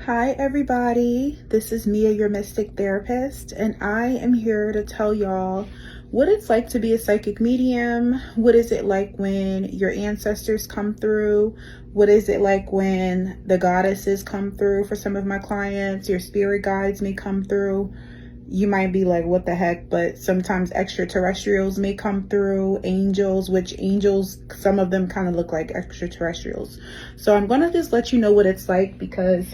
Hi everybody, this is Mia, your mystic therapist, and I am here to tell y'all what it's like to be a psychic medium. What is it like when your ancestors come through? What is it like when the goddesses come through? For some of my clients, your spirit guides may come through. You might be like, what the heck? But sometimes extraterrestrials may come through, angels, which angels, some of them kind of look like extraterrestrials. So I'm going to just let you know what it's like, because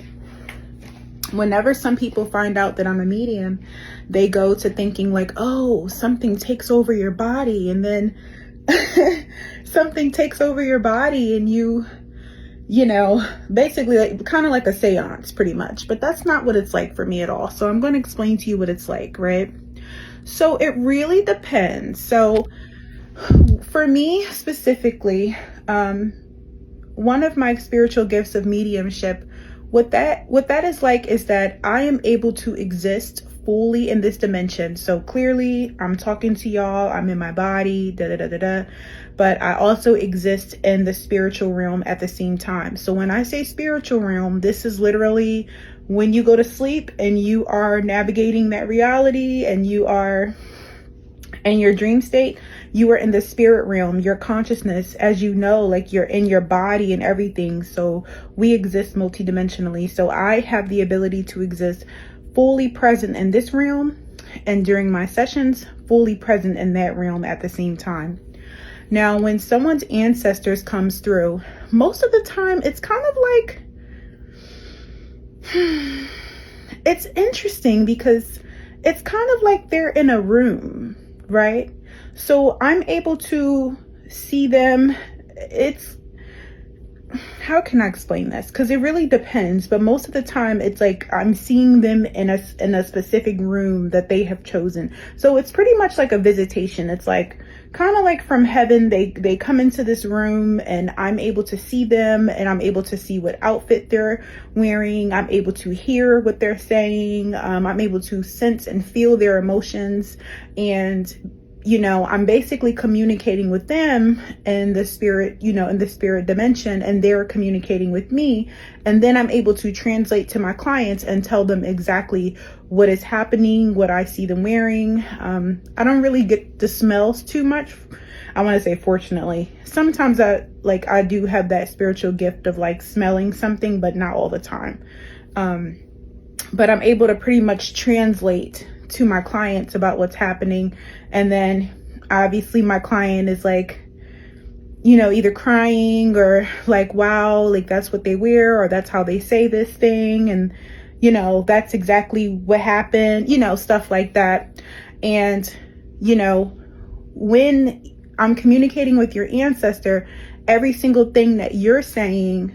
whenever some people find out that I'm a medium, they go to thinking like, oh, something takes over your body, and then something takes over your body and you know, basically like kind of like a seance pretty much. But that's not what it's like for me at all. So I'm going to explain to you what it's like, right? So it really depends. So for me specifically, one of my spiritual gifts of mediumship, what that is like is that I am able to exist fully in this dimension. So clearly I'm talking to y'all, I'm in my body, but I also exist in the spiritual realm at the same time. So when I say spiritual realm, this is literally when you go to sleep and you are navigating that reality and you are in your dream state, you are in the spirit realm, your consciousness, as you know, like you're in your body and everything. So we exist multidimensionally. So I have the ability to exist fully present in this realm, and during my sessions, fully present in that realm at the same time. Now, when someone's ancestors comes through, most of the time it's kind of like, it's interesting because it's kind of like they're in a room, right? So I'm able to see them. It's, how can I explain this? Because it really depends, but most of the time it's like I'm seeing them in a specific room that they have chosen. So it's pretty much like a visitation. It's like kind of like from heaven. They come into this room and I'm able to see them, and I'm able to see what outfit they're wearing. I'm able to hear what they're saying. I'm able to sense and feel their emotions, and you know, I'm basically communicating with them in the spirit, you know, in the spirit dimension, and they're communicating with me. And then I'm able to translate to my clients and tell them exactly what is happening, what I see them wearing. I don't really get the smells too much. I want to say, fortunately, sometimes I do have that spiritual gift of like smelling something, but not all the time. But I'm able to pretty much translate to my clients about what's happening. And then obviously my client is like, you know, either crying or like, wow, like that's what they wear, or that's how they say this thing. And, you know, that's exactly what happened, you know, stuff like that. And, you know, when I'm communicating with your ancestor, every single thing that you're saying,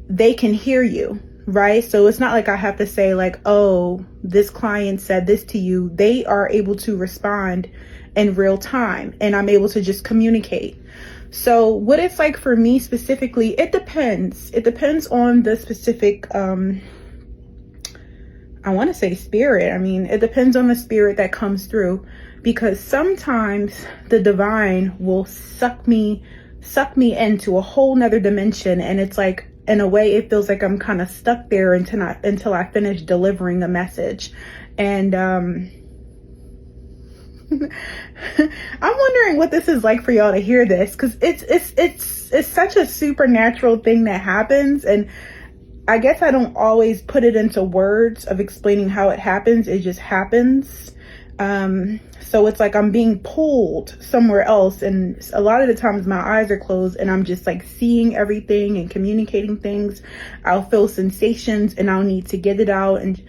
they can hear you. Right? So it's not like I have to say like, oh, this client said this to you. They are able to respond in real time, and I'm able to just communicate. So what it's like for me specifically, it depends. It depends on the specific, I want to say spirit. I mean, it depends on the spirit that comes through, because sometimes the divine will suck me into a whole nother dimension. And it's like, in a way, it feels like I'm kind of stuck there until I finish delivering a message. And I'm wondering what this is like for y'all to hear this, because it's such a supernatural thing that happens. And I guess I don't always put it into words of explaining how it happens. It just happens. So it's like I'm being pulled somewhere else, and a lot of the times my eyes are closed and I'm just like seeing everything and communicating things. I'll feel sensations and I'll need to get it out, and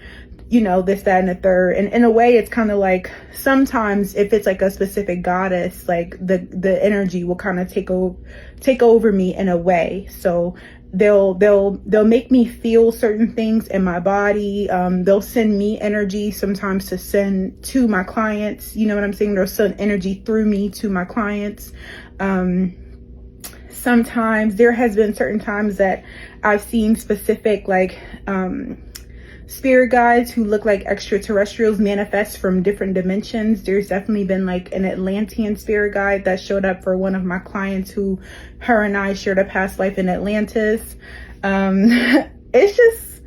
you know, this, that, and the third. And in a way, it's kind of like sometimes if it's like a specific goddess, like the energy will kind of take over me in a way. So they'll make me feel certain things in my body. They'll send me energy sometimes to send to my clients. You know what I'm saying? They'll send energy through me to my clients. Sometimes there has been certain times that I've seen specific like spirit guides who look like extraterrestrials manifest from different dimensions. There's definitely been like an Atlantean spirit guide that showed up for one of my clients who, her and I shared a past life in Atlantis. It's just,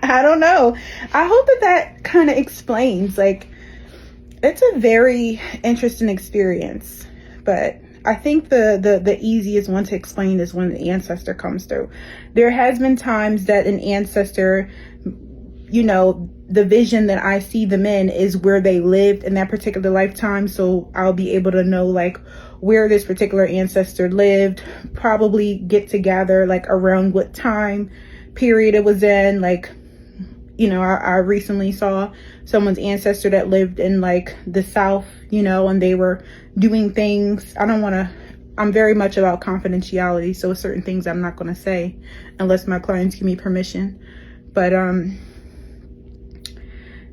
I don't know. I hope that kind of explains. Like, it's a very interesting experience, but I think the easiest one to explain is when the ancestor comes through. There has been times that an ancestor, you know, the vision that I see them in is where they lived in that particular lifetime. So I'll be able to know like where this particular ancestor lived, probably get together like around what time period it was in. Like, you know, I recently saw someone's ancestor that lived in like the South, you know, and they were doing things. I'm very much about confidentiality. So certain things I'm not going to say unless my clients give me permission. But,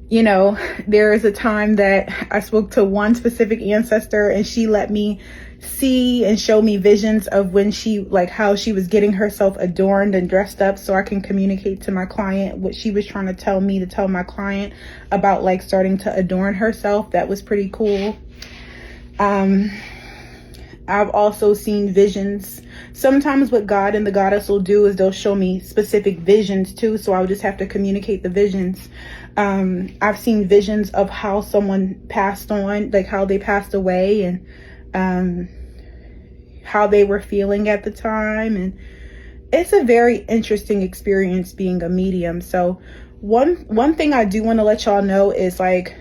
you know, there is a time that I spoke to one specific ancestor and she let me see and show me visions of when she, like how she was getting herself adorned and dressed up so I can communicate to my client what she was trying to tell me to tell my client about, like starting to adorn herself. That was pretty cool. I've also seen visions. Sometimes what God and the goddess will do is they'll show me specific visions too. So I would just have to communicate the visions. I've seen visions of how someone passed on, like how they passed away and how they were feeling at the time. And it's a very interesting experience being a medium. So one thing I do want to let y'all know is like,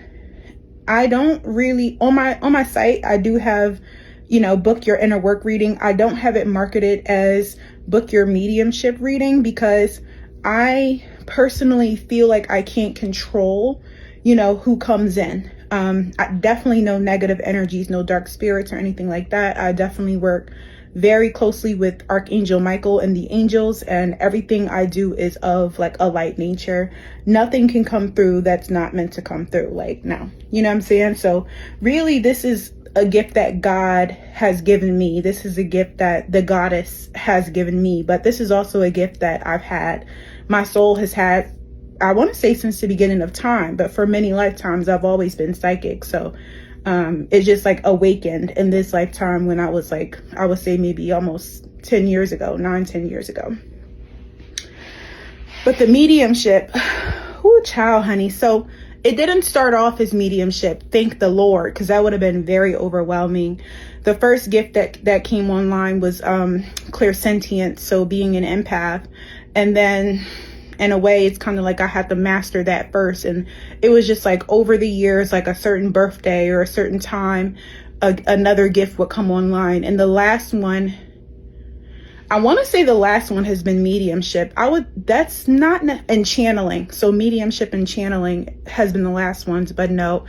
I don't really, on my site, I do have, you know, book your inner work reading. I don't have it marketed as book your mediumship reading because I personally feel like I can't control, you know, who comes in. I definitely no negative energies, no dark spirits or anything like that. I definitely work very closely with Archangel Michael and the angels, and everything I do is of like a light nature. Nothing can come through that's not meant to come through. Like, no, you know what I'm saying? So really, this is a gift that God has given me. This is a gift that the goddess has given me, but this is also a gift that I've had. My soul has had, I want to say since the beginning of time, but for many lifetimes, I've always been psychic. So it just like awakened in this lifetime when I was like, I would say maybe almost 10 years ago, 9-10 years ago. But the mediumship, ooh, child, honey. So it didn't start off as mediumship, thank the Lord, because that would have been very overwhelming. The first gift that came online was clairsentience, so being an empath. And then in a way, it's kind of like I had to master that first. And it was just like over the years, like a certain birthday or a certain time, another gift would come online. And the last one, I want to say the last one has been mediumship. That's not, and channeling. So mediumship and channeling has been the last ones, but no,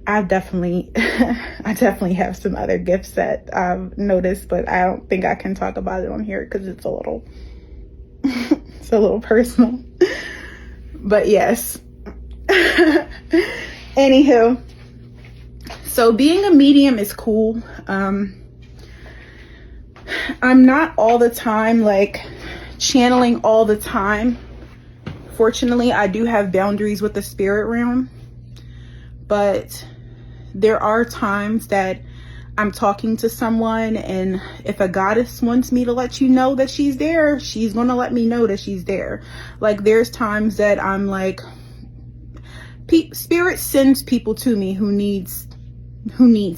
I definitely have some other gifts that I've noticed, but I don't think I can talk about it on here because it's a little, it's a little personal, but yes. Anywho, so being a medium is cool. I'm not all the time like channeling all the time. Fortunately, I do have boundaries with the spirit realm, but there are times that I'm talking to someone, and if a goddess wants me to let you know that she's there, she's going to let me know that she's there. Like there's times that I'm like, spirit sends people to me who needs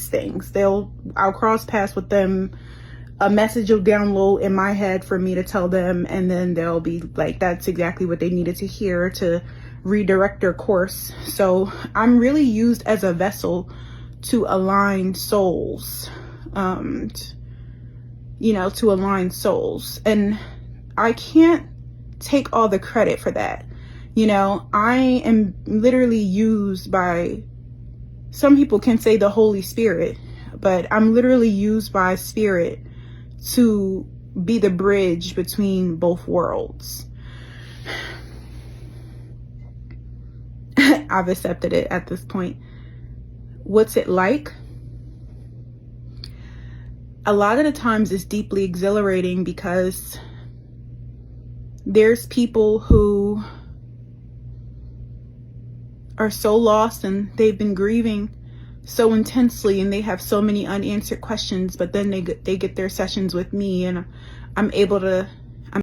things. I'll cross paths with them. A message will download in my head for me to tell them, and then they'll be like, that's exactly what they needed to hear to redirect their course. So I'm really used as a vessel to align souls, you know, to align souls. And I can't take all the credit for that. You know, I am literally used by, some people can say the Holy Spirit, but I'm literally used by Spirit to be the bridge between both worlds. I've accepted it at this point. What's it like? A lot of the times it's deeply exhilarating because there's people who are so lost and they've been grieving so intensely and they have so many unanswered questions, but then they get their sessions with me and I'm able to